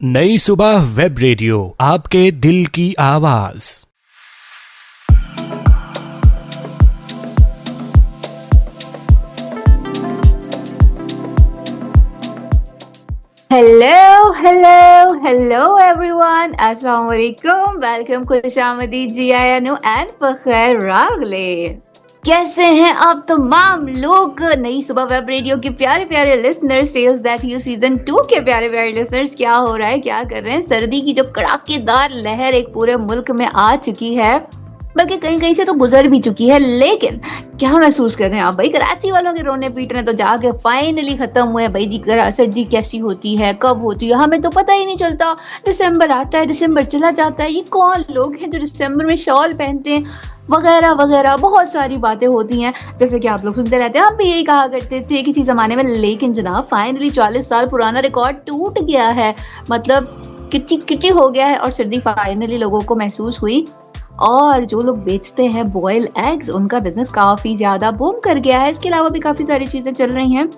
नई सुबह web radio आपके दिल की आवाज। हेलो हेलो हेलो एवरीवन, अस्सलाम वालेकुम, वेलकम, खुशामदी, जियानु एंड बखैर रागले। कैसे हैं आप तमाम लोग? नई सुबह वेब रेडियो के प्यारे प्यारे listeners, sales that you season 2 के प्यारे प्यारे लिसनर्स, क्या हो रहा है, क्या कर रहे हैं? सर्दी की जो कड़ाकेदार लहर एक पूरे मुल्क में आ चुकी है, बल्कि कहीं कहीं से तो गुजर भी चुकी है, लेकिन क्या महसूस कर रहे हैं आप भाई? कराची वालों के रोने पीटने तो जाके फाइनली खत्म हुए भाई जी। सर्दी कैसी होती है, कब होती है, हमें तो पता ही नहीं चलता। दिसंबर आता है, दिसंबर चला जाता है। ये कौन लोग हैं जो दिसंबर में शॉल पहनते हैं वगैरह वगैरह, बहुत सारी बातें होती हैं जैसे कि आप लोग सुनते रहते हैं। हम भी यही कहा करते थे किसी जमाने में, लेकिन जनाब फाइनली 40 साल पुराना रिकॉर्ड टूट गया है। मतलब किची किची हो गया है और सर्दी फाइनली लोगों को महसूस हुई। और जो लोग बेचते हैं बॉयल एग्स, उनका बिजनेस काफी ज्यादा बूम कर गया है। इसके अलावा भी काफी सारी चीजें चल रही हैं,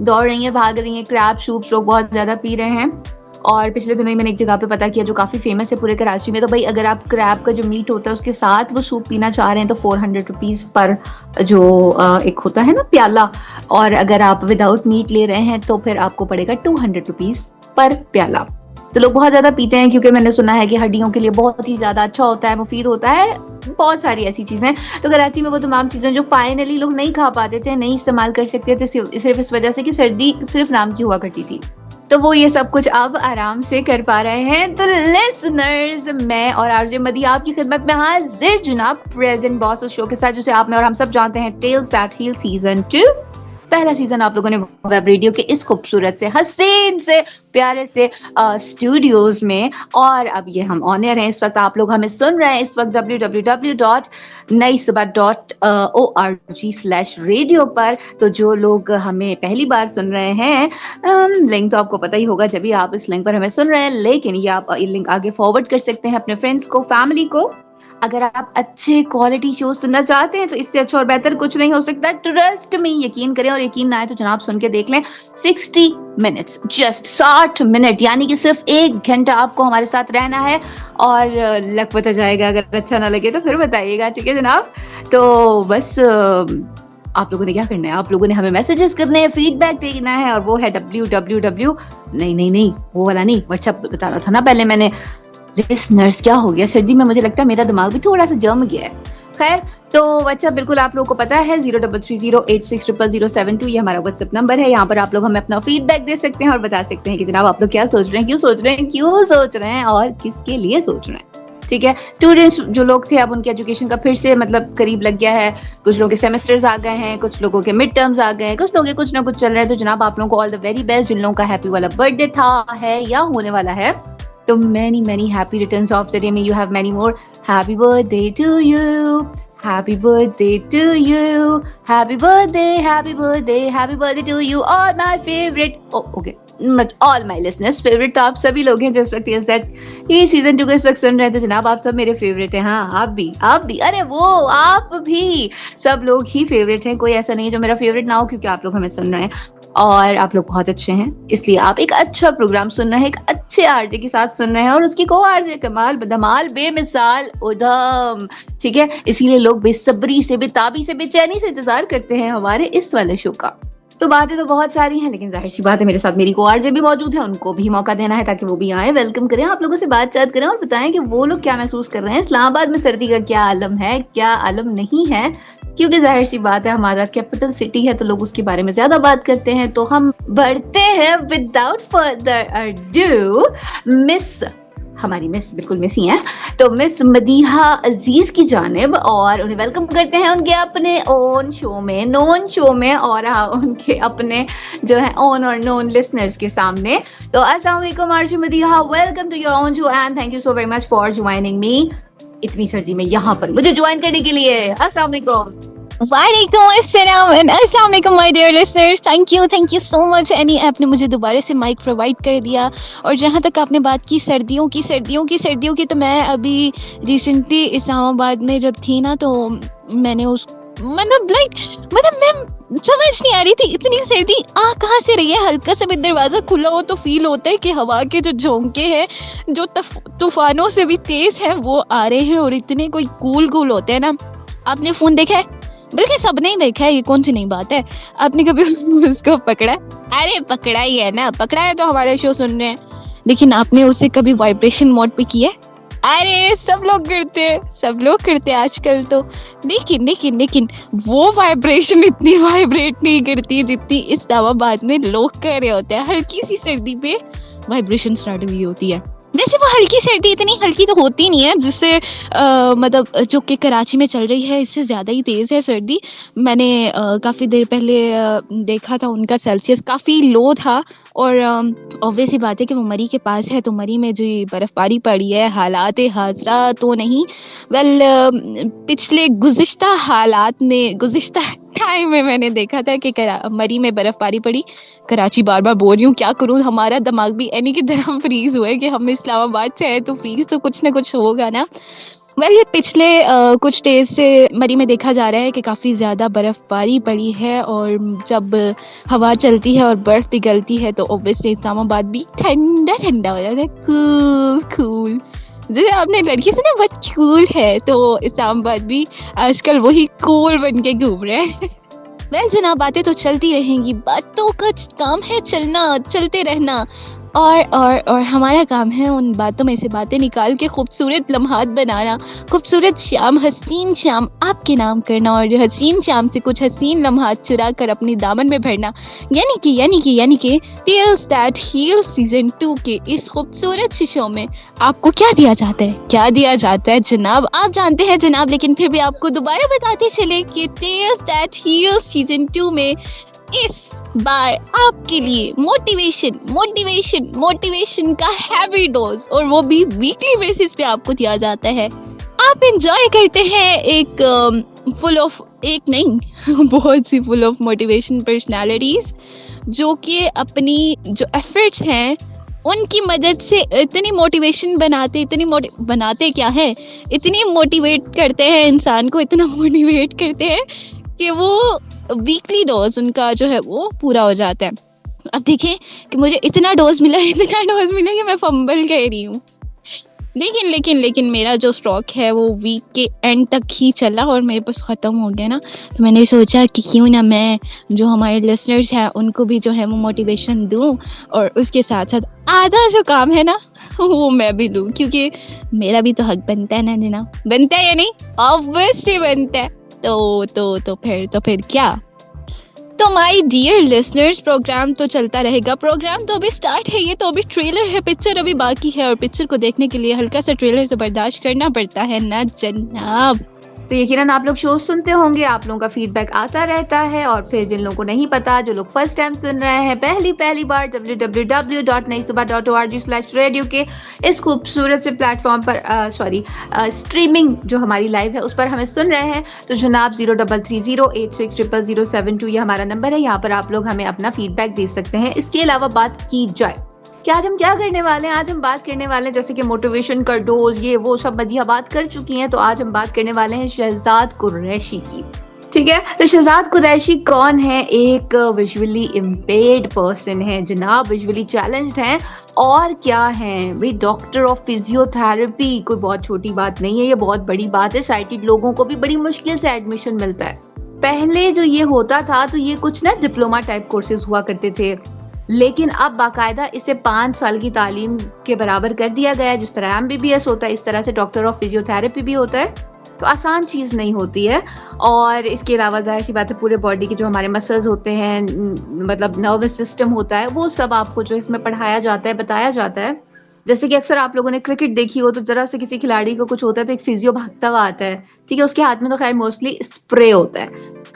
दौड़ रही हैं, भाग रही हैं। क्रैब सूप्स लोग बहुत ज्यादा पी रहे हैं। और पिछले दिनों ही मैंने एक जगह पे पता किया जो काफी फेमस है पूरे कराची में, तो भाई अगर आप क्रैब का जो मीट होता है उसके साथ वो सूप पीना चाह रहे हैं तो 400 रुपीज पर जो एक होता है ना प्याला, और अगर आप विदाउट मीट ले रहे हैं तो फिर आपको पड़ेगा 200 रुपीज पर प्याला। तो लोग बहुत ज्यादा पीते हैं क्योंकि मैंने सुना है कि हड्डियों के लिए बहुत ही ज्यादा अच्छा होता है, मुफीद होता है, बहुत सारी ऐसी चीजें। तो कराची में वो तमाम चीजें जो फाइनली लोग नहीं खा पाते थे, नहीं इस्तेमाल कर सकते थे, सिर्फ इस वजह से कि सर्दी सिर्फ नाम की हुआ करती थी, तो वो ये सब कुछ अब आराम से कर पा रहे हैं। तो लिसनर्स, मैं और आरजे मदी आपकी खिदमत में हाजिर जनाब, प्रेजेंट बॉस उस शो के साथ जिसे आप में और हम सब जानते हैं, टेल्स दैट हील सीजन 2। पहला सीजन आप लोगों ने वेब रेडियो के इस खूबसूरत से, हसीन से, प्यारे से स्टूडियोज में, और अब ये हम ऑन एयर हैं। इस वक्त आप लोग हमें सुन रहे हैं इस वक्त www.naisubah.org/radio पर। तो जो लोग हमें पहली बार सुन रहे हैं, लिंक तो आपको पता ही होगा जब भी आप इस लिंक पर हमें सुन रहे हैं, लेकिन ये आप लिंक आगे फॉरवर्ड कर सकते हैं अपने फ्रेंड्स को, फैमिली को। अगर आप अच्छे क्वालिटी शो सुनना चाहते हैं तो इससे अच्छा और बेहतर कुछ नहीं हो सकता। ट्रस्ट में, यकीन करें, और यकीन ना आए तो जनाब सुन के देख लें। 60 मिनट्स, जस्ट 60 मिनट, यानी कि सिर्फ 1 घंटा आपको हमारे साथ रहना है, और लक पता जाएगा। अगर अच्छा ना लगे तो फिर बताइएगा, ठीक है जनाब? तो बस आप लोगों ने क्या करना है, आप लोगों ने हमें मैसेजेस करने हैं, फीडबैक देना है, और वो है www नहीं वो वाला नहीं, व्हाट्सएप बताना था ना पहले मैंने। लिसनर्स, क्या हो गया? सर्दी में मुझे लगता है मेरा दिमाग भी थोड़ा सा जम गया है। खैर, तो व्हाट्सएप बिल्कुल आप लोगों को पता है, 0330860072 ये हमारा व्हाट्सएप नंबर है। यहाँ पर आप लोग हमें अपना फीडबैक दे सकते हैं और बता सकते हैं कि जनाब आप लोग क्या सोच रहे हैं, क्यों सोच रहे हैं, और किसके लिए सोच रहे हैं। ठीक है, स्टूडेंट्स जो लोग थे, अब उनके एजुकेशन का फिर से मतलब करीब लग गया है। कुछ लोगों के सेमेस्टर्स आ गए हैं, कुछ लोगों के मिड टर्म्स आ गए हैं, कुछ लोगों के कुछ ना कुछ चल रहे हैं। तो जनाब आप लोगों को ऑल द वेरी बेस्ट। जिन लोगों का हैप्पी वाला बर्थडे था, है या होने वाला है, तो many happy returns of the day. May you have many more. Happy birthday to you. Happy birthday to you. Happy birthday, happy birthday, happy birthday to you. All my favorite. Oh, okay. Not all my listeners favorite, तो आप सभी लोग हैं जिस वक्त ये season 2 का इस वक्त सुन रहे हैं, तो जनाब आप सब मेरे फेवरेट हैं। हाँ, आप भी, अरे वो आप भी, सब लोग ही फेवरेट हैं। कोई ऐसा नहीं है जो मेरा फेवरेट ना हो, क्योंकि आप लोग हमें सुन रहे हैं और आप लोग बहुत अच्छे हैं, इसलिए आप एक अच्छा प्रोग्राम सुन रहे हैं, एक अच्छे आरजे के साथ सुन रहे हैं, और उसकी को आरजे कमाल, धमाल, बेमिसाल, उधम। ठीक है, इसीलिए लोग बेसब्री से, बेताबी से, बेचैनी से इंतजार करते हैं हमारे इस वाले शो का। तो बातें तो बहुत सारी हैं, लेकिन जाहिर सी बात है मेरे साथ मेरी को आरजे भी मौजूद है, उनको भी मौका देना है ताकि वो भी आए, वेलकम करें, आप लोगों से बातचीत करें और बताएं कि वो लोग क्या महसूस कर रहे हैं। इस्लामाबाद में सर्दी का क्या आलम है, क्या आलम नहीं है, क्योंकि जाहिर सी बात है हमारा कैपिटल सिटी है तो लोग उसके बारे में ज्यादा बात करते हैं। तो हम बढ़ते हैं विदाउट फर्दर अडू, हमारी मिस बिल्कुल मिस ही हैं, तो मिस मदीहा अजीज की जानिब, और उन्हें वेलकम करते हैं उनके अपने ओन शो में, नोन शो में, और उनके अपने जो है ओन और नोन लिसनर्स के सामने। तो अस्सलाम वालेकुम RJ Madiha, welcome to your own show and thank you so very much for joining me इतनी सर्दी में यहाँ पर मुझे ज्वाइन करने के लिए। अस्सलाम वालेकुम। वालेकुम अस्सलाम एंड अस्सलाम वालेकुम my dear listeners, thank you so much any app ने मुझे दोबारा से माइक प्रोवाइड कर दिया। और जहाँ तक आपने बात की सर्दियों की, तो मैं अभी रिसेंटली इस्लामाबाद में जब थी ना, तो मैंने मतलब लाइक मतलब मैं समझ नहीं आ रही थी, इतनी सर्दी आ कहाँ से रही है। हल्का सा भी दरवाजा खुला हो तो फील होता है कि हवा के जो झोंके हैं जो तूफानों से भी तेज हैं वो आ रहे हैं, और इतने कोई कूल कूल होते हैं ना। आपने फोन देखा है? बल्कि सबने ही देखा है, ये कौन सी नई बात है। आपने कभी उसको पकड़ा? अरे पकड़ा ही है ना, पकड़ा है तो हमारे शो सुन रहे हैं, लेकिन आपने उसे कभी वाइब्रेशन मोड पे किया है? अरे सब लोग करते हैं, सब लोग करते हैं आजकल तो। लेकिन वो वाइब्रेशन इतनी वाइब्रेट नहीं करती जितनी इस्लामाबाद में लोग कर रहे होते हैं। हल्की सी सर्दी पे वाइब्रेशन स्टार्ट हुई होती है। वैसे वो हल्की सर्दी इतनी हल्की तो होती नहीं है, जिससे मतलब जो कि कराची में चल रही है इससे ज़्यादा ही तेज़ है सर्दी। मैंने काफ़ी देर पहले देखा था, उनका सेल्सियस काफ़ी लो था, और ऑब्वियस ही बात है कि वो मरी के पास है, तो मरी में जो ये बर्फ़बारी पड़ी है, हालात हाज़रा तो नहीं, वेल पिछले गुज़िश्ता टाइम में मैंने देखा था कि मरी में बर्फ़बारी पड़ी। कराची बार बार बोल रही हूँ, क्या करूँ, हमारा दिमाग भी एनी की तरह फ्रीज हुआ है कि हम इस्लामाबाद से है तो फ्रीज तो कुछ ना कुछ होगा ना। वेल ये पिछले कुछ डेज से मरी में देखा जा रहा है कि काफ़ी ज़्यादा बर्फ़बारी पड़ी है, और जब हवा चलती है और बर्फ़ पिघलती है तो ऑब्वियसली इस्लामाबाद भी ठंडा ठंडा हो जाता है, कूल कूल। जैसे आपने लड़की से ना बहुत कूल है, तो इस्लामाबाद भी आजकल वही कूल बन के घूम रहे हैं। वेल जनाब, बातें तो चलती रहेंगी, बातों का काम है चलना, चलते रहना, और हमारा काम है उन बातों में से बातें निकाल के खूबसूरत लम्हात बनाना, खूबसूरत शाम, हसीन शाम आपके नाम करना, और हसीन शाम से कुछ हसीन लम्हात चुरा कर अपनी दामन में भरना। यानी कि टेल्स दैट हील सीजन 2 के इस खूबसूरत शो में आपको क्या दिया जाता है जनाब, आप जानते हैं जनाब, लेकिन फिर भी आपको दोबारा बताते चले कि टेल्स दैट हील सीजन 2 में इस बार आपके लिए मोटिवेशन का हैवी डोज, और वो भी वीकली बेसिस पे आपको दिया जाता है। आप एंजॉय करते हैं एक बहुत सी फुल ऑफ मोटिवेशन पर्सनालिटीज जो कि अपनी जो एफर्ट्स हैं उनकी मदद से इतनी मोटिवेशन बनाते क्या है, इतनी मोटिवेट करते हैं इंसान को, इतना मोटिवेट करते हैं कि वो वीकली डोज उनका जो है वो पूरा हो जाता है। अब देखें कि मुझे इतना डोज मिला कि मैं फंबल कह रही हूँ, लेकिन मेरा जो स्टॉक है वो वीक के एंड तक ही चला और मेरे पास ख़त्म हो गया ना, तो मैंने सोचा कि क्यों ना मैं जो हमारे लिसनर्स हैं उनको भी जो है वो मोटिवेशन दूं, और उसके साथ साथ आधा जो काम है ना वो मैं भी लूँ, क्योंकि मेरा भी तो हक बनता है ना जनाब, बनता है या नहीं? ऑब्वियसली बनता है। तो फिर क्या? तो माय डियर लिसनर्स, प्रोग्राम तो चलता रहेगा, प्रोग्राम तो अभी स्टार्ट है, ये तो अभी ट्रेलर है, पिक्चर अभी बाकी है, और पिक्चर को देखने के लिए हल्का सा ट्रेलर तो बर्दाश्त करना पड़ता है ना जनाब। तो यकीनन आप लोग शो सुनते होंगे, आप लोगों का फीडबैक आता रहता है, और फिर जिन लोगों को नहीं पता, जो लोग फर्स्ट टाइम सुन रहे हैं, पहली बार www.naisubah.org/radio के इस खूबसूरत से प्लेटफॉर्म पर स्ट्रीमिंग जो हमारी लाइव है उस पर हमें सुन रहे हैं, तो जनाब 0330860072 ये हमारा नंबर है, यहाँ पर आप लोग हमें अपना फीडबैक दे सकते हैं। इसके अलावा बात की जाए कि आज हम क्या करने वाले हैं, आज हम बात करने वाले हैं जैसे कि मोटिवेशन का डोज, ये वो सब बढ़िया बात कर चुकी हैं, तो आज हम बात करने वाले हैं शहजाद कुरैशी की। ठीक है, तो शहजाद कुरैशी कौन है? एक विजुअली इम्पेयर्ड पर्सन है जनाब, विजुअली चैलेंज्ड हैं, और क्या है भाई, डॉक्टर ऑफ फिजियोथेरेपी। कोई बहुत छोटी बात नहीं है, ये बहुत बड़ी बात है। साइटेड लोगों को भी बड़ी मुश्किल से एडमिशन मिलता है। पहले जो ये होता था तो ये कुछ ना डिप्लोमा टाइप कोर्सेज हुआ करते थे, लेकिन अब बाकायदा इसे 5 साल की तालीम के बराबर कर दिया गया है। जिस तरह MBBS होता है इस तरह से डॉक्टर ऑफ फिजियोथेरेपी भी होता है, तो आसान चीज़ नहीं होती है। और इसके अलावा जाहिर सी बात है पूरे बॉडी के जो हमारे मसल्स होते हैं, मतलब नर्वस सिस्टम होता है, वो सब आपको जो इसमें पढ़ाया जाता है, बताया जाता है। जैसे कि अक्सर आप लोगों ने क्रिकेट देखी हो तो जरा से किसी खिलाड़ी को कुछ होता है तो एक फिजियो भागता हुआ आता है, ठीक है, उसके हाथ में तो खैर मोस्टली स्प्रे होता है।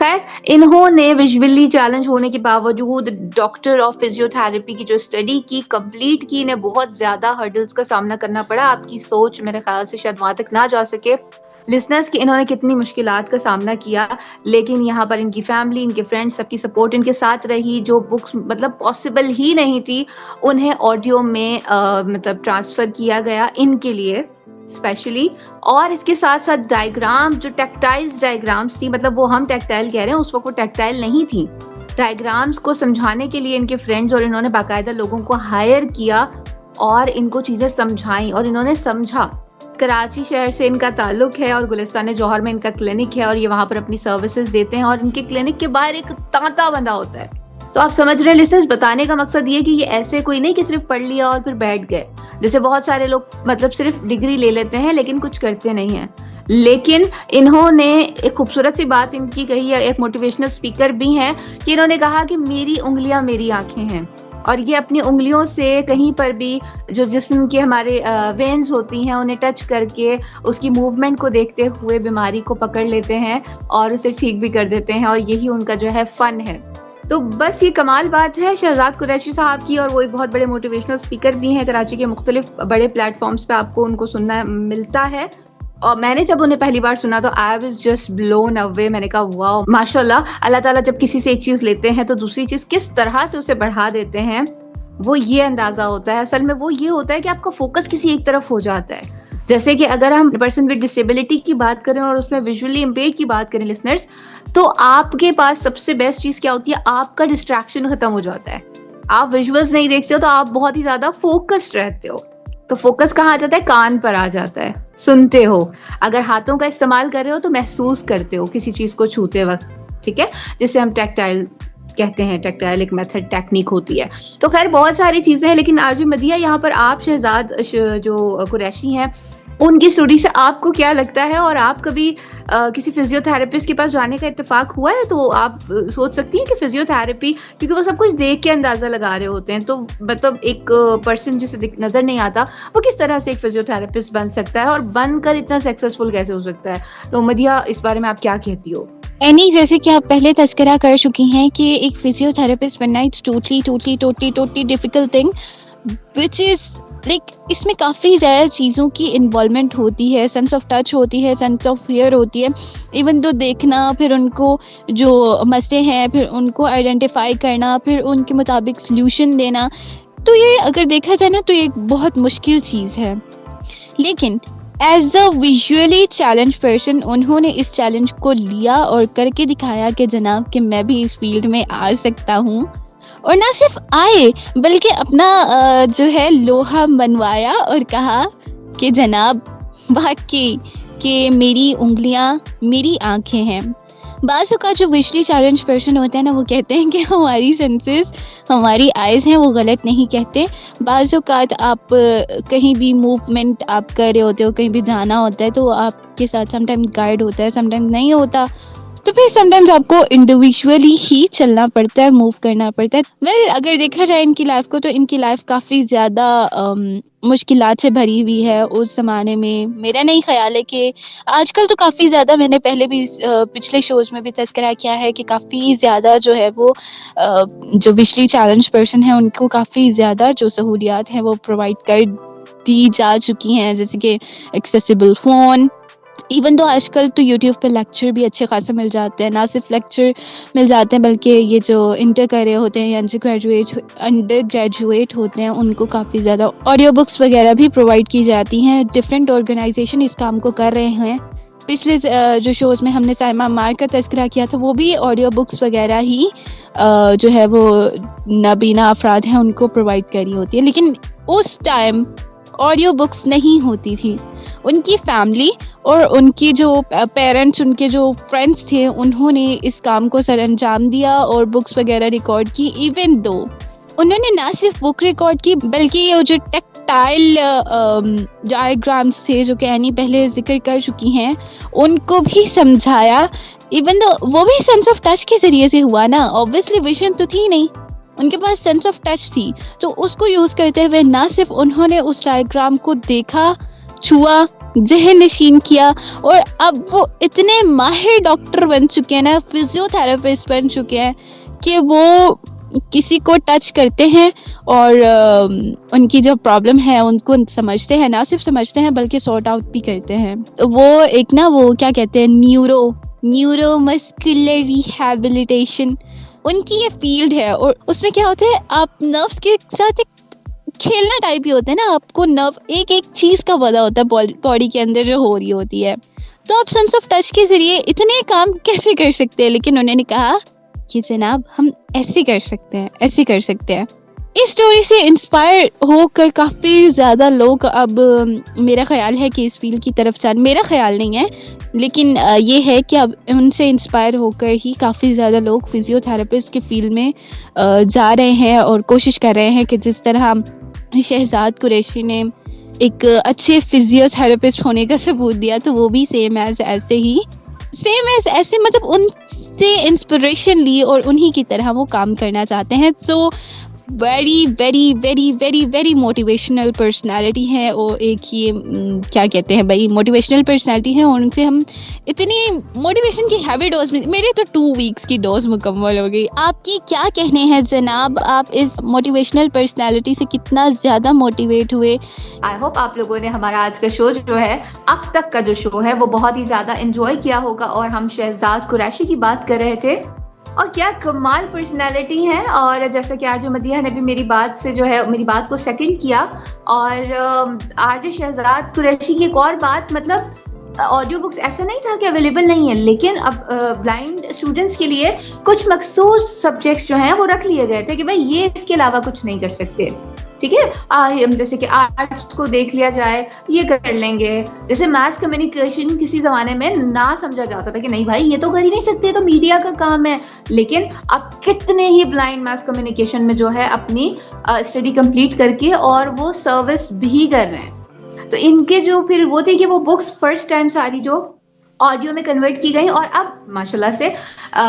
खैर, इन्होंने विजुअली चैलेंज होने के बावजूद डॉक्टर ऑफ फिजियोथेरेपी की जो स्टडी की, कंप्लीट की, इन्हें बहुत ज्यादा हर्डल्स का सामना करना पड़ा। आपकी सोच मेरे ख्याल से शायद वहां तक ना जा सके लिसनर्स की इन्होंने कितनी मुश्किलात का सामना किया, लेकिन यहाँ पर इनकी फैमिली, इनके फ्रेंड्स, सबकी सपोर्ट इनके साथ रही। जो बुक्स मतलब पॉसिबल ही नहीं थी उन्हें ऑडियो में मतलब ट्रांसफ़र किया गया इनके लिए, स्पेशली, और इसके साथ साथ डायग्राम, जो टेक्टाइल्स डायग्राम्स थी, मतलब वो हम टेक्टाइल कह रहे हैं, उस वक्त वो टेक्टाइल नहीं थी। डायग्राम्स को समझाने के लिए इनके फ्रेंड्स और इन्होंने बाकायदा लोगों को हायर किया और इनको चीज़ें समझाई और इन्होंने समझा। कराची शहर से इनका ताल्लुक है और गुलिस्तान जौहर में इनका क्लिनिक है और ये वहाँ पर अपनी सर्विसेज देते हैं और इनके क्लिनिक के बाहर एक तांता बंधा होता है। तो आप समझ रहे हैं लिस्टर्स, बताने का मकसद ये कि ये ऐसे कोई नहीं कि सिर्फ पढ़ लिया और फिर बैठ गए, जैसे बहुत सारे लोग मतलब सिर्फ डिग्री ले लेते हैं लेकिन कुछ करते नहीं हैं। लेकिन इन्होंने एक खूबसूरत सी बात इनकी कही है, एक मोटिवेशनल स्पीकर भी हैं, कि इन्होंने कहा कि मेरी उंगलियां मेरी आंखें हैं, और ये अपनी उंगलियों से कहीं पर भी जो जिस्म के हमारे वेन्स होती हैं उन्हें टच करके उसकी मूवमेंट को देखते हुए बीमारी को पकड़ लेते हैं और उसे ठीक भी कर देते हैं, और यही उनका जो है फन है। तो बस ये कमाल बात है शहजाद कुरैशी साहब की, और वो एक बहुत बड़े मोटिवेशनल स्पीकर भी हैं। कराची के मुख्तलिफ बड़े प्लेटफॉर्म्स पे आपको उनको सुनना मिलता है, और मैंने जब उन्हें पहली बार सुना तो I was just blown away. मैंने कहा वाओ माशाल्लाह, अल्लाह ताला जब किसी से एक चीज़ लेते हैं तो दूसरी चीज़ किस तरह से उसे बढ़ा देते हैं, वो ये अंदाज़ा होता है। असल में वो ये होता है कि आपका फोकस किसी एक तरफ हो जाता है। जैसे कि अगर हम पर्सन विद डिसेबिलिटी की बात करें और उसमें विजुअली इम्पेयर्ड की बात करें लिसनर्स, तो आपके पास सबसे बेस्ट चीज़ क्या होती है, आपका डिस्ट्रैक्शन खत्म हो जाता है। आप विजुअल्स नहीं देखते हो तो आप बहुत ही ज़्यादा फोकस्ड रहते हो। तो फोकस कहाँ आ जाता है, कान पर आ जाता है, सुनते हो। अगर हाथों का इस्तेमाल कर रहे हो तो महसूस करते हो किसी चीज़ को छूते वक्त, ठीक है, जिसे हम टैक्टाइल कहते हैं। टैक्टाइल एक मेथड टेक्निक होती है। तो खैर बहुत सारी चीज़ें हैं, लेकिन आरजे मदिया यहाँ पर आप शहजाद जो कुरैशी हैं उनकी स्टोरी से आपको क्या लगता है, और आप कभी किसी फिजियोथेरेपिस्ट के पास जाने का इत्तेफाक हुआ है? तो आप सोच सकती हैं कि फिजियोथेरेपी, क्योंकि वो सब कुछ देख के अंदाज़ा लगा रहे होते हैं, तो मतलब एक पर्सन जिसे नज़र नहीं आता वो किस तरह से एक फिजियोथेरेपिस्ट बन सकता है और बनकर इतना सक्सेसफुल कैसे हो सकता है? तो मदिया इस बारे में आप क्या कहती हो? एनी, जैसे कि आप पहले तस्करा कर चुकी हैं कि एक फिजियोथेरेपिस्ट बनना it's totally difficult thing, which is like इसमें काफ़ी ज़्यादा चीज़ों की इन्वॉल्वमेंट होती है, सेंस ऑफ टच होती है, सेंस ऑफ हियर होती है, इवन तो देखना, फिर उनको जो मसले हैं फिर उनको आइडेंटिफाई करना, फिर उनके मुताबिक सल्यूशन देना। तो ये अगर देखा जाए ना तो ये एक बहुत मुश्किल चीज़ है। लेकिन as a visually challenge person उन्होंने इस चैलेंज को लिया और करके दिखाया कि जनाब कि मैं भी इस फील्ड में आ सकता हूँ, और ना सिर्फ आए बल्कि अपना जो है लोहा मनवाया और कहा कि जनाब वाकई कि मेरी उंगलियां मेरी आंखें हैं। बाज़ का जो विजुअली चैलेंज पर्सन होता है ना, वो कहते हैं कि हमारी सेंसेस, हमारी आइज़ हैं, वो गलत नहीं कहते। बाज़ औक़ात आप कहीं भी मूवमेंट आप कर रहे होते हो, कहीं भी जाना होता है तो आपके साथ समटाइम गाइड होता है, समटाइम नहीं होता, तो फिर समटाइम्स आपको इंडिविजुअली ही चलना पड़ता है, मूव करना पड़ता है। वेल अगर देखा जाए इनकी लाइफ को, तो इनकी लाइफ काफ़ी ज़्यादा मुश्किलात से भरी हुई है। उस ज़माने में मेरा नहीं ख्याल है कि आजकल तो काफ़ी ज़्यादा, मैंने पहले भी पिछले शोज़ में भी तज़किरा किया है कि काफ़ी ज़्यादा जो है वो जो विजुअली चैलेंज पर्सन है उनको काफ़ी ज़्यादा जो सहूलियात हैं वो प्रोवाइड कर दी जा चुकी हैं, जैसे कि एक्सेसिबल फ़ोन, इवन तो आजकल तो यूट्यूब पे लेक्चर भी अच्छे खासे मिल जाते हैं। ना सिर्फ लेक्चर मिल जाते हैं बल्कि ये जो इंटर कर रहे होते हैं या अंडर ग्रेजुएट होते हैं उनको काफ़ी ज़्यादा ऑडियो बुक्स वगैरह भी प्रोवाइड की जाती हैं। डिफरेंट ऑर्गेनाइजेशन इस काम को कर रहे हैं। पिछले जो शोज़ में हमने साइमा अम्मार का तज़किरा किया था, वो भी ऑडियो बुक्स वगैरह ही जो है वो नाबीना अफराद हैं उनको प्रोवाइड करी होती है। लेकिन उस टाइम ऑडियो बुक्स नहीं होती थी। उनकी फैमिली और उनकी जो पेरेंट्स, उनके जो फ्रेंड्स थे, उन्होंने इस काम को सर अंजाम दिया और बुक्स वगैरह रिकॉर्ड की। इवन दो उन्होंने ना सिर्फ बुक रिकॉर्ड की बल्कि ये जो टेक्टाइल डायग्राम्स थे जो कि एनी पहले जिक्र कर चुकी हैं उनको भी समझाया। इवन दो वो भी सेंस ऑफ टच के ज़रिए से हुआ ना, ऑब्वियसली विजन तो थी नहीं, उनके पास सेंस ऑफ टच थी, तो उसको यूज़ करते हुए ना सिर्फ उन्होंने उस डायग्राम को देखा, छुआ, ज़हन नशीन किया, और अब वो इतने माहिर डॉक्टर बन चुके हैं ना, फिजियोथेरेपिस्ट बन चुके हैं कि वो किसी को टच करते हैं और उनकी जो प्रॉब्लम है उनको समझते हैं, ना सिर्फ समझते हैं बल्कि सॉर्ट आउट भी करते हैं। तो वो एक ना वो क्या कहते हैं न्यूरो मस्कुलर रिहैबिलिटेशन, उनकी ये फील्ड है। और उसमें क्या होता है, आप नर्व्स के साथ एक खेलना टाइप ही होता है ना, आपको नर्व एक एक चीज़ का पता होता है बॉडी के अंदर जो हो रही होती है, तो आप सेंस ऑफ टच के ज़रिए इतने काम कैसे कर सकते हैं। लेकिन उन्होंने कहा कि जनाब हम ऐसे कर सकते हैं, ऐसे कर सकते हैं। इस स्टोरी से इंस्पायर होकर काफ़ी ज़्यादा लोग अब मेरा ख्याल है कि इस फील्ड की तरफ जाने, मेरा ख्याल नहीं है लेकिन ये है कि अब उनसे इंस्पायर होकर ही काफ़ी ज़्यादा लोग फिजियोथेरेपिस्ट की फील्ड में जा रहे हैं और कोशिश कर रहे हैं कि जिस तरह शहजाद कुरैशी ने एक अच्छे फिजियोथेरेपिस्ट होने का सबूत दिया, तो वो भी सेम एज ऐसे मतलब उनसे इंस्पिरेशन ली और उन्हीं की तरह वो काम करना चाहते हैं। तो very very very very very motivational personality है और एक ये क्या कहते हैं भाई, मोटिवेशनल पर्सनालिटी है और उनसे हम इतनी मोटिवेशन की हैवी डोज में, मेरे तो 2 वीक्स की डोज मुकम्मल हो गई। आपकी क्या कहने हैं जनाब, आप इस मोटिवेशनल पर्सनालिटी से कितना ज़्यादा मोटिवेट हुए? आई होप आप लोगों ने हमारा आज का शो जो है, अब तक का जो शो है, वो बहुत ही ज़्यादा एंजॉय किया होगा। और हम शहजाद कुरैशी की बात कर रहे थे और क्या कमाल पर्सनालिटी है। और जैसा कि आरजे मदीहा ने भी मेरी बात से जो है, मेरी बात को सेकंड किया। और आरजे शहजाद कुरैशी की एक और बात, मतलब ऑडियो बुक्स ऐसा नहीं था कि अवेलेबल नहीं है, लेकिन अब ब्लाइंड स्टूडेंट्स के लिए कुछ मखसूस सब्जेक्ट्स जो हैं वो रख लिए गए थे कि भाई ये इसके अलावा कुछ नहीं कर सकते, ठीक है। जैसे कि आर्ट्स को देख लिया जाए, ये कर लेंगे। जैसे मास कम्युनिकेशन किसी जमाने में ना समझा जाता था कि नहीं भाई ये तो कर ही नहीं सकते, तो मीडिया का काम है। लेकिन अब कितने ही ब्लाइंड मास कम्युनिकेशन में जो है अपनी स्टडी कंप्लीट करके और वो सर्विस भी कर रहे हैं। तो इनके जो फिर वो थे कि वो बुक्स फर्स्ट टाइम सारी जो ऑडियो में कन्वर्ट की गई और अब माशाल्लाह से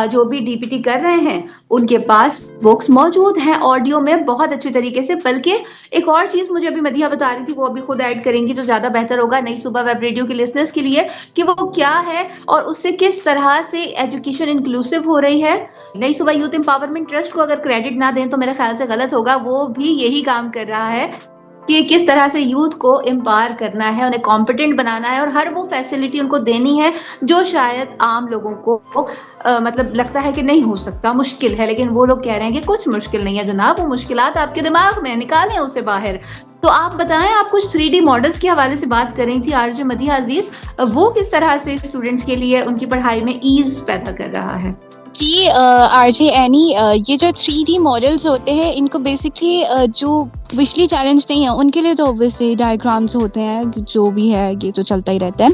जो भी डीपीटी कर रहे हैं उनके पास बुक्स मौजूद हैं ऑडियो में बहुत अच्छी तरीके से। बल्कि एक और चीज़ मुझे अभी मदीहा बता रही थी, वो अभी खुद ऐड करेंगी तो ज़्यादा बेहतर होगा नई सुबह वेब रेडियो के लिसनर्स के लिए, कि वो क्या है और उससे किस तरह से एजुकेशन इंक्लूसिव हो रही है। नई सुबह यूथ एम्पावरमेंट ट्रस्ट को अगर क्रेडिट ना दें तो मेरे ख्याल से गलत होगा, वो भी यही काम कर रहा है कि किस तरह से यूथ को एम्पावर करना है, उन्हें कॉम्पिटेंट बनाना है और हर वो फैसिलिटी उनको देनी है जो शायद आम लोगों को मतलब लगता है कि नहीं हो सकता, मुश्किल है। लेकिन वो लोग कह रहे हैं कि कुछ मुश्किल नहीं है जनाब, वो मुश्किलात आपके दिमाग में, निकालें उसे बाहर। तो आप बताएं, आप कुछ 3D मॉडल्स के हवाले से बात कर रही थी आरजे मदीहा अजीज, वो किस तरह से स्टूडेंट्स के लिए उनकी पढ़ाई में ईज पैदा कर रहा है? जी आरजे एनी, ये जो 3D मॉडल्स होते हैं इनको बेसिकली जो विजली चैलेंज नहीं है उनके लिए तो ऑब्वियसली डायग्राम्स होते हैं, जो भी है ये तो चलता ही रहता है।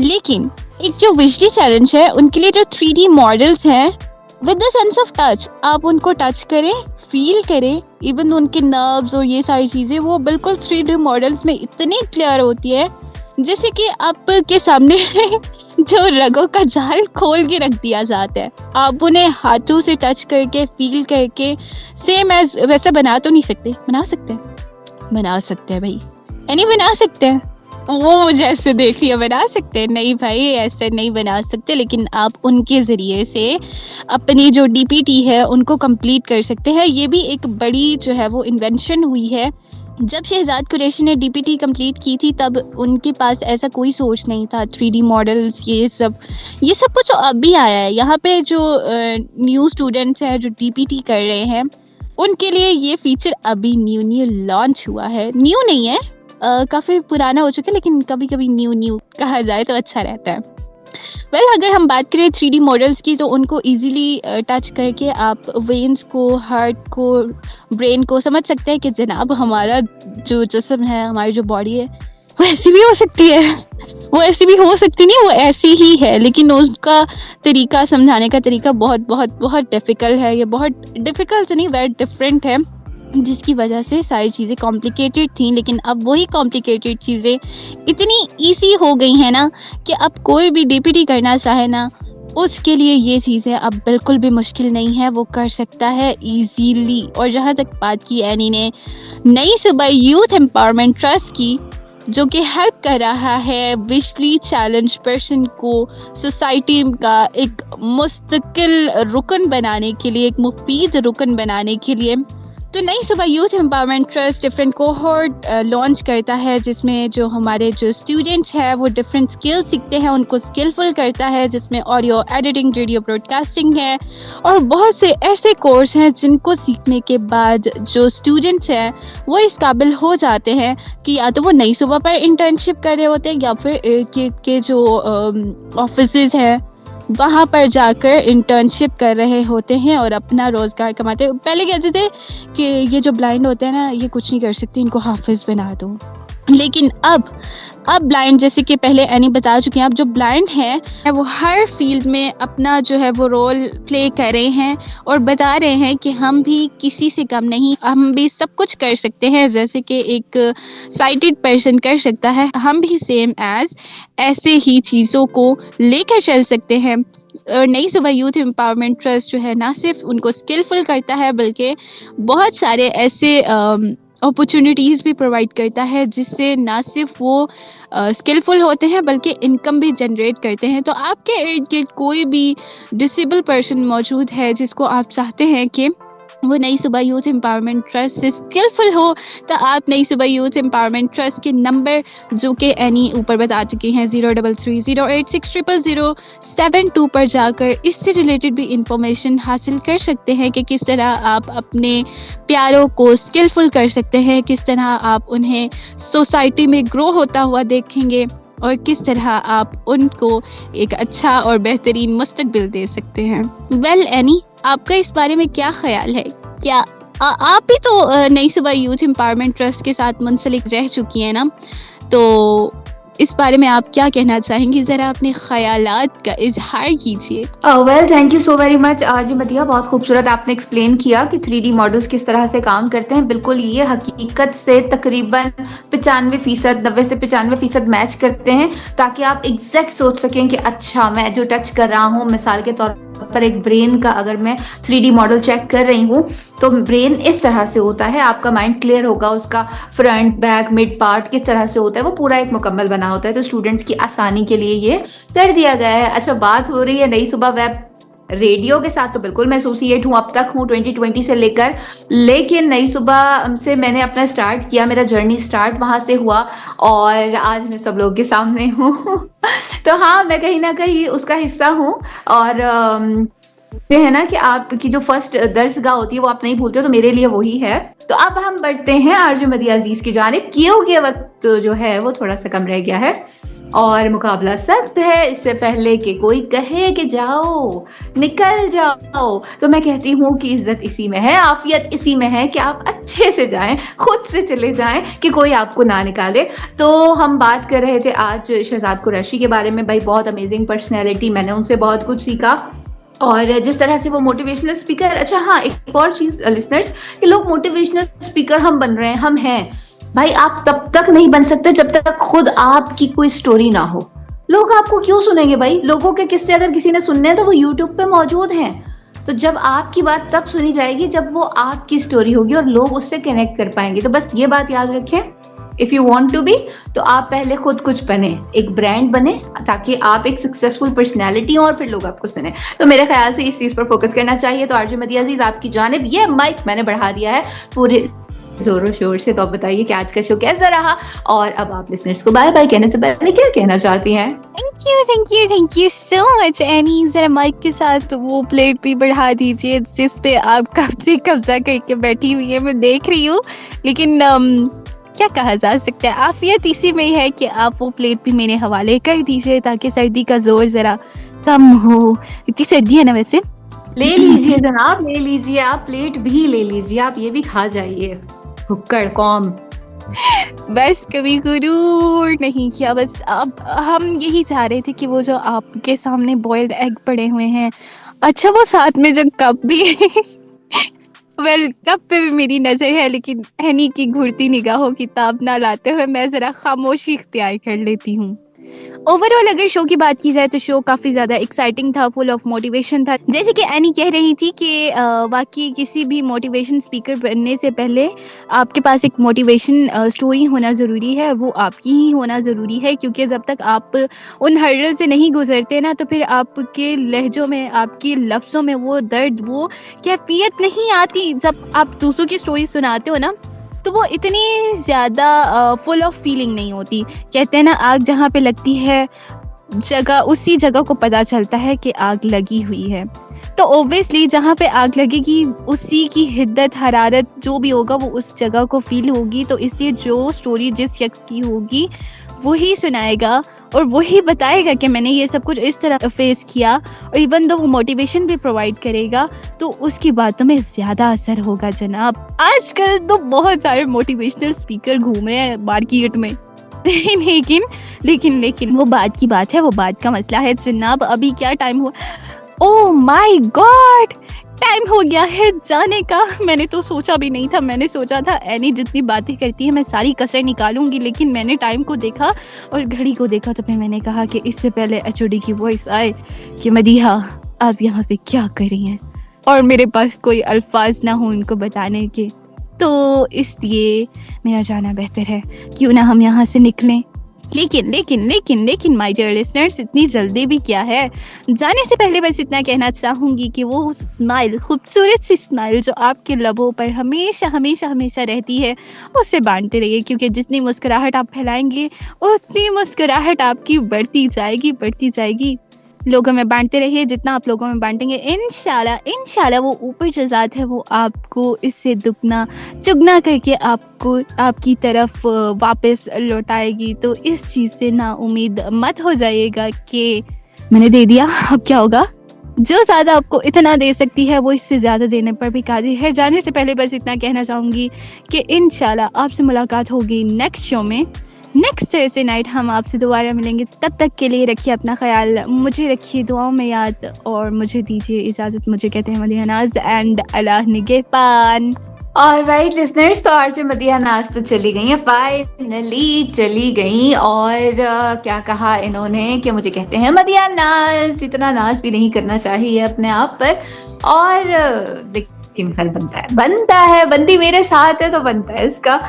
लेकिन एक जो विजली चैलेंज है उनके लिए जो 3D मॉडल्स हैं with the sense of touch, आप उनको टच करें, फील करें, इवन उनके नर्व्स और ये सारी चीज़ें वो बिल्कुल 3D मॉडल्स में इतनी क्लियर होती है जैसे कि आपके सामने जो रगों का जाल खोल के रख दिया जाता है, आप उन्हें हाथों से टच करके फील करके सेम एज वैसा बना तो नहीं सकते, बना सकते हैं भाई, यानी बना सकते हैं। वो मुझे ऐसे देख लिया बना सकते हैं, नहीं भाई ऐसे नहीं बना सकते, लेकिन आप उनके ज़रिए से अपनी जो डीपीटी है उनको कंप्लीट कर सकते हैं। ये भी एक बड़ी जो है वो इन्वेंशन हुई है। जब शहजाद कुरैशी ने डीपीटी कंप्लीट की थी तब उनके पास ऐसा कोई सोच नहीं था। 3D मॉडल्स ये सब कुछ अब भी आया है। यहाँ पे जो न्यू स्टूडेंट्स हैं जो डीपीटी कर रहे हैं उनके लिए ये फीचर अभी न्यू लॉन्च हुआ है। न्यू नहीं है, काफ़ी पुराना हो चुका है, लेकिन कभी कभी न्यू कहा जाए तो अच्छा रहता है। अगर हम बात करें 3D मॉडल्स की तो उनको इजीली टच करके आप वेन्स को, हार्ट को, ब्रेन को समझ सकते हैं कि जनाब हमारा जो जिस्म है, हमारी जो बॉडी है वो ऐसी भी हो सकती है, वो ऐसी भी हो सकती नहीं, वो ऐसी ही है। लेकिन उसका तरीका, समझाने का तरीका बहुत बहुत बहुत डिफ़िकल्ट है। ये बहुत डिफ़िकल्ट नहीं, वेरी डिफरेंट है, जिसकी वजह से सारी चीज़ें कॉम्प्लिकेटेड थी। लेकिन अब वही कॉम्प्लिकेटेड चीज़ें इतनी ईजी हो गई हैं ना कि अब कोई भी डीपीटी करना चाहे ना उसके लिए ये चीज़ें अब बिल्कुल भी मुश्किल नहीं है, वो कर सकता है ईजीली। और जहाँ तक बात की एनी ने नई सुबह यूथ एम्पावरमेंट ट्रस्ट की, जो कि हेल्प कर रहा है विजुअली चैलेंज पर्सन को सोसाइटी का एक मुस्तकिल रुकन बनाने के लिए, एक मुफीद रुकन बनाने के लिए, तो नई सुबह youth empowerment trust different cohort launch करता है, जिसमें जो हमारे जो स्टूडेंट्स हैं वो डिफरेंट स्किल्स सीखते हैं, उनको स्किलफुल करता है, जिसमें ऑडियो एडिटिंग, रेडियो ब्रॉडकास्टिंग है और बहुत से ऐसे कोर्स हैं जिनको सीखने के बाद जो स्टूडेंट्स हैं वो इस काबिल हो जाते हैं कि या तो वो नई सुबह पर इंटर्नशिप कर रहे होते हैं या फिर इर्द गिर्द के जो ऑफिसेज हैं वहाँ पर जाकर इंटर्नशिप कर रहे होते हैं और अपना रोज़गार कमाते हैं। पहले कहते थे कि ये जो ब्लाइंड होते हैं ना, ये कुछ नहीं कर सकते, इनको हाफिज़ बना दो, लेकिन अब ब्लाइंड, जैसे कि पहले एनी बता चुके हैं, अब जो ब्लाइंड हैं वो हर फील्ड में अपना जो है वो रोल प्ले कर रहे हैं और बता रहे हैं कि हम भी किसी से कम नहीं, हम भी सब कुछ कर सकते हैं, जैसे कि एक साइटेड पर्सन कर सकता है, हम भी सेम एज ऐसे ही चीज़ों को लेकर चल सकते हैं। और नई सुबह यूथ एम्पावरमेंट ट्रस्ट जो है ना सिर्फ उनको स्किलफुल करता है बल्कि बहुत सारे ऐसे अपॉर्चुनिटीज़ भी प्रोवाइड करता है जिससे ना सिर्फ वो स्किलफुल होते हैं बल्कि इनकम भी जनरेट करते हैं। तो आपके इर्द गिर्द कोई भी डिसेबल पर्सन मौजूद है जिसको आप चाहते हैं कि वो नई सुबह यूथ एम्पावरमेंट ट्रस्ट से स्किलफुल हो, तो आप नई सुबह यूथ एम्पावरमेंट ट्रस्ट के नंबर जो कि एनी ऊपर बता चुके हैं 0330860007 पर जाकर इससे रिलेटेड भी इंफॉर्मेशन हासिल कर सकते हैं कि किस तरह आप अपने प्यारों को स्किलफुल कर सकते हैं, किस तरह आप उन्हें सोसाइटी में ग्रो होता हुआ देखेंगे और किस तरह आप उनको एक अच्छा और बेहतरीन मुस्तकबिल दे सकते हैं। वेल एनी, आपका इस बारे में क्या ख्याल है? क्या आप भी तो नई सुबह यूथ एम्पावरमेंट ट्रस्ट के साथ मुंसलिक रह चुकी हैं ना, तो इस बारे में आप क्या कहना चाहेंगी? ज़रा अपने ख्यालात का इजहार कीजिए। Well, thank you so very much RJ मदिया, बहुत खूबसूरत आपने एक्सप्लेन किया कि 3D मॉडल्स किस तरह से काम करते हैं। बिल्कुल ये हकीकत से तकरीबन 95%, 90 से 95% मैच करते हैं, ताकि आप एग्जैक्ट सोच सकें कि अच्छा मैं जो टच कर रहा हूँ, मिसाल के तौर पर एक ब्रेन का अगर मैं 3D मॉडल चेक कर रही हूँ तो ब्रेन इस तरह से होता है, आपका माइंड क्लियर होगा, उसका फ्रंट बैक मिड पार्ट किस तरह से होता है, वो पूरा एक मुकम्मल बना होता है। तो स्टूडेंट्स की आसानी के लिए ये कर दिया गया है। अच्छा, बात हो रही है नई सुबह वेब रेडियो के साथ, तो बिल्कुल मैं एसोसिएट हूँ, अब तक हूँ 2020 से लेकर, लेकिन नई सुबह से मैंने अपना स्टार्ट किया, मेरा जर्नी स्टार्ट वहाँ से हुआ और आज मैं सब लोग के सामने हूँ तो हाँ, मैं कहीं ना कहीं उसका हिस्सा हूँ और कहते हैं ना कि आपकी जो फर्स्ट दर्सगाह होती है वो आप नहीं भूलते हो, तो मेरे लिए वही है। तो अब हम बढ़ते हैं आरजे मदिया अजीज की जानिब, क्योंकि वक्त जो है वो थोड़ा सा कम रह गया है और मुकाबला सख्त है। इससे पहले कि कोई कहे कि जाओ निकल जाओ, तो मैं कहती हूँ कि इज्जत इसी में है, आफियत इसी में है कि आप अच्छे से जाएं, खुद से चले जाएं कि कोई आपको ना निकाले। तो हम बात कर रहे थे आज शहजाद कुरैशी के बारे में। भाई बहुत अमेजिंग पर्सनैलिटी, मैंने उनसे बहुत कुछ सीखा और जिस तरह से वो मोटिवेशनल स्पीकर। अच्छा हाँ, एक और चीज़ लिसनर्स, कि लोग मोटिवेशनल स्पीकर हम बन रहे हैं, हम हैं भाई, आप तब तक नहीं बन सकते जब तक खुद आपकी कोई स्टोरी ना हो। लोग आपको क्यों सुनेंगे भाई? लोगों के किस्से अगर किसी ने सुनने हैं तो वो यूट्यूब पे मौजूद हैं। तो जब आपकी बात तब सुनी जाएगी जब वो आपकी स्टोरी होगी और लोग उससे कनेक्ट कर पाएंगे। तो बस ये बात याद रखें, if you want to be, तो आप पहले खुद कुछ बने, एक ब्रांड बने, ताकि आप एक सक्सेसफुल पर्सनैलिटी हो और फिर लोग आपको सुने। तो मेरे ख्याल से इस चीज पर फोकस करना चाहिए। तो आरजे मदिया अजीज, आपकी जानिब ये माइक मैंने बढ़ा दिया है पूरे जोरों शोर से। तो आप बताइए कि आज का शो कैसा रहा और अब आप लिसनर्स को बाय बाय कहने से पहले क्या कहना चाहती हैं? Thank you so much any. जरा माइक के साथ वो प्लेट भी बढ़ा दीजिए जिस पे आप कब से कब्जा करके बैठी हुई है, मैं देख रही हूँ, लेकिन क्या कहा जा सकता है, आफियत इसी में है कि आप वो प्लेट भी मेरे हवाले कर दीजिए ताकि सर्दी का जोर जरा कम हो। इतनी सर्दी है ना वैसे। ले लीजिए जनाब, ले लीजिए, आप प्लेट भी ले लीजिए, आप ये भी खा जाइए, हुक्कड़ कौम। बस कभी गुरूर नहीं किया, बस अब हम यही चाह रहे थे कि वो जो आपके सामने बॉइल्ड एग पड़े हुए हैं, अच्छा वो साथ में जो कप भी वेल कप पे भी मेरी नज़र है, लेकिन हनी की घूरती निगाहों की ताब ना लाते हुए मैं ज़रा खामोशी इख्तियार कर लेती हूँ। ओवरऑल अगर शो की बात की जाए तो शो काफ़ी ज़्यादा एक्साइटिंग था, फुल ऑफ मोटिवेशन था। जैसे कि एनी कह रही थी कि वाकई किसी भी मोटिवेशन स्पीकर बनने से पहले आपके पास एक मोटिवेशन स्टोरी होना ज़रूरी है, वो आपकी ही होना ज़रूरी है, क्योंकि जब तक आप उन हर्डल से नहीं गुजरते ना, तो फिर आपके लहजों में, आपके लफ्ज़ों में वो दर्द, वो कैफियत नहीं आती। जब आप दूसरों की स्टोरी सुनाते हो ना, तो वो इतनी ज़्यादा फुल ऑफ फीलिंग नहीं होती। कहते हैं ना, आग जहाँ पे लगती है, उसी जगह को पता चलता है कि आग लगी हुई है। तो ऑब्वियसली जहाँ पे आग लगेगी, उसी की हिद्दत, हरारत जो भी होगा वो उस जगह को फील होगी। तो इसलिए जो स्टोरी जिस शख्स की होगी वही सुनाएगा और वही बताएगा कि मैंने ये सब कुछ इस तरह फेस किया, और इवन दो वो मोटिवेशन भी प्रोवाइड करेगा, तो उसकी बातों में ज़्यादा असर होगा जनाब। आजकल तो बहुत सारे मोटिवेशनल स्पीकर घूमे हैं मार्केट में लेकिन वो बात की बात है, वो बात का मसला है जनाब। अभी क्या टाइम हुआ? ओह माय गॉड, टाइम हो गया है जाने का। मैंने तो सोचा भी नहीं था, मैंने सोचा था एनी जितनी बातें करती है मैं सारी कसर निकालूंगी, लेकिन मैंने टाइम को देखा और घड़ी को देखा, तो फिर मैंने कहा कि इससे पहले एचओडी की वॉइस आए कि मदीहा आप यहाँ पे क्या कर रही हैं, और मेरे पास कोई अल्फाज ना हो उनको बताने के, तो इसलिए मेरा जाना बेहतर है। क्यों ना हम यहाँ से निकलें। लेकिन माय डियर लिसनर्स, इतनी जल्दी भी क्या है? जाने से पहले बस इतना कहना चाहूँगी कि वो स्माइल, खूबसूरत सी स्माइल जो आपके लबों पर हमेशा हमेशा हमेशा रहती है, उससे बांटते रहिए, क्योंकि जितनी मुस्कुराहट आप फैलाएंगे उतनी मुस्कुराहट आपकी बढ़ती जाएगी। लोगों में बांटते रहिए, जितना आप लोगों में बांटेंगे इंशाल्लाह वो ऊपर जो ज़ात है वो आपको इससे दुगना चुगना करके आपको आपकी तरफ वापस लौटाएगी। तो इस चीज़ से ना उम्मीद मत हो जाइएगा कि मैंने दे दिया अब क्या होगा। जो ज़्यादा आपको इतना दे सकती है वो इससे ज़्यादा देने पर भी कादिर है। जाने से पहले बस इतना कहना चाहूँगी कि इंशाल्लाह आपसे मुलाकात होगी नेक्स्ट शो में। नेक्स्ट थर्सडे नाइट हम आपसे दोबारा मिलेंगे। तब तक के लिए रखिए अपना ख्याल, मुझे रखिए दुआओं में याद, और मुझे दीजिए इजाज़त। मुझे कहते हैं मदीहा नाज एंड अल्लाह निगहबान। ऑलराइट लिसनर्स, तो आरजे मदीहा नाज तो चली गई हैं, फाइनली चली गई। और क्या कहा इन्होंने कि मुझे कहते हैं मदीहा नाज, इतना नाज भी नहीं करना चाहिए अपने आप पर। और लेकिन खैर बनता है, बंदी मेरे साथ है तो बनता है इसका।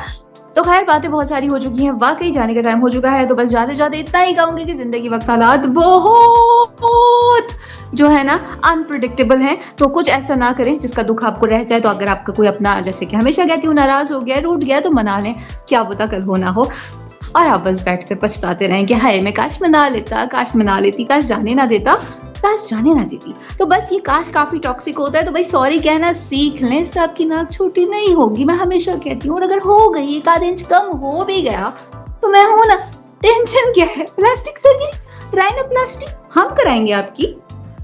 तो खैर बातें बहुत सारी हो चुकी हैं, वाकई जाने का टाइम हो चुका है। तो बस जाते इतना ही कहूंगी कि जिंदगी वक्त हालात बहुत जो है ना अनप्रिडिक्टेबल हैं, तो कुछ ऐसा ना करें जिसका दुख आपको रह जाए। तो अगर आपका कोई अपना, जैसे कि हमेशा कहती हूँ, नाराज हो गया, रूठ गया, तो मना लें, क्या पता कल हो ना हो। और आप बस बैठकर पछताते रहें कि हाय मैं काश मना लेता, काश मना लेती, काश जाने ना देता, काश जाने ना देती। तो बस ये काश काफी टॉक्सिक होता है, तो भाई सॉरी कहना सीख लें, इससे आपकी नाक छोटी नहीं होगी, मैं हमेशा कहती हूँ। और अगर हो गई, एक आध इंच कम हो भी गया, तो मैं हूं ना, टेंशन क्या है? प्लास्टिक सर्जरी, राइनोप्लास्टी हम कराएंगे आपकी।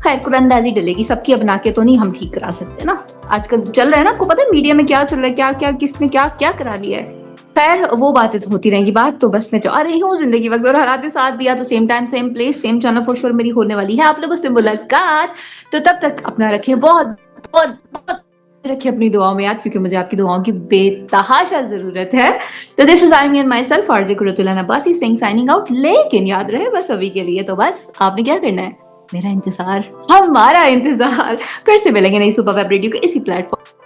खैर कुरंदाजी डलेगी सबकी, अब नाके तो नहीं हम ठीक करा सकते ना। आजकल चल रहा है ना, आपको पता है मीडिया में क्या चल रहा है, क्या क्या किसने क्या क्या करा लिया है। खैर वो बातें तो होती रहेंगी। बात तो बस मैं चाह रही हूँ जिंदगी वक्त और हालात ने साथ दिया, तो same time same place same channel for sure मेरी होने वाली है आप लोगों से मुलाकात। तो तब तक अपना रखें बहुत बहुत बहुत रखिए अपनी दुआओं में याद, क्योंकि मुझे आपकी दुआओं की बेतहाशा जरूरत है। तो this is army and myself RJ कुरतुल्लाह नब्बासी सिंह साइनिंग आउट। लेकिन याद रहे बस अभी के लिए तो बस आपने क्या करना है, मेरा इंतजार, हमारा इंतजार। फिर से मिलेंगे नई सुपर वेब रेडियो के इसी प्लेटफॉर्म।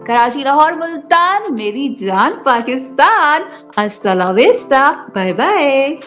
कराची, लाहौर, मुल्तान, मेरी जान पाकिस्तान। अस्सलाम वालेकुम, बाय बाय।